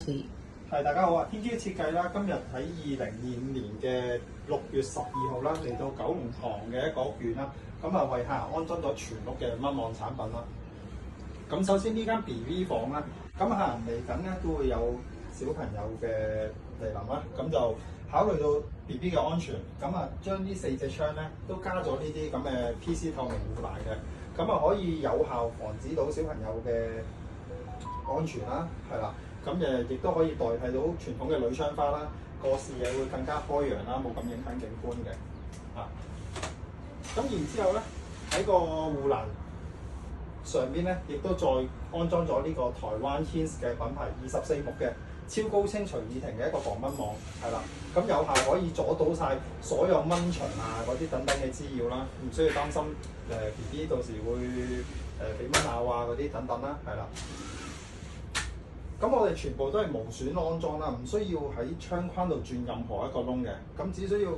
係大家好啊！天機設計啦，今日喺2025年嘅6月12號啦，嚟到九龍塘嘅一個屋苑啦，咁啊為客人安裝咗全屋嘅蚊網產品啦。咁首先呢間 BB 房啦，咁客人嚟緊咧都會有小朋友嘅嚟臨啦，咁就考慮到 BB 嘅安全，咁啊將呢4隻窗咧都加咗呢啲咁嘅 PC 透明護欄嘅，咁啊可以有效防止到小朋友嘅安全啦，係啦。咁亦都可以代替到傳統嘅鋁窗花啦，個視野會更加開揚啦，冇咁影響景觀嘅。咁然之後咧，喺個護欄上邊咧，亦都再安裝咗呢個台灣 Hins 嘅品牌24木嘅超高清隨意停嘅一個防蚊網，係啦。咁有效可以阻到晒所有蚊蟲啊嗰啲等等嘅滋擾啦，唔需要擔心BB 到時會俾蚊咬啊嗰啲等等啦，係啦。咁我哋全部都係無損安裝啦，唔需要喺窗框度鑽任何一個窿嘅，咁只需要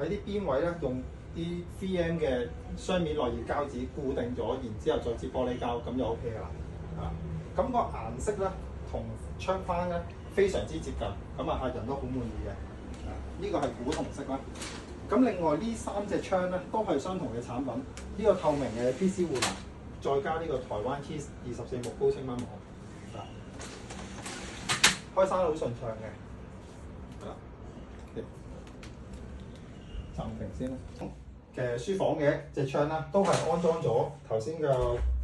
喺啲邊位咧用啲 3M 嘅雙面耐熱膠紙固定咗，然之後再接玻璃膠，咁就 OK 㗎啦。咁個顏色咧同窗框咧非常之接近，咁啊客人都好滿意嘅。呢個係古銅色啦。咁另外呢3隻窗咧都係相同嘅產品，呢個透明嘅 PC 護欄，再加呢個台灣 Hins 24木高清蚊網。開閂好順暢嘅，係啦，暫停先啦。嘅書房嘅隻窗啦，都係安裝咗頭先嘅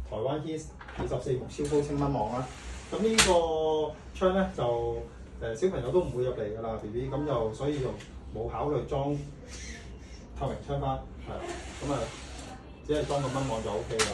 台灣 Hins 24木超高清蚊網啦。咁呢個窗咧就小朋友都唔會入嚟㗎啦 ，BB 咁就所以就冇考慮裝透明窗花，係啦，咁啊只係裝個蚊網就 OK 啦。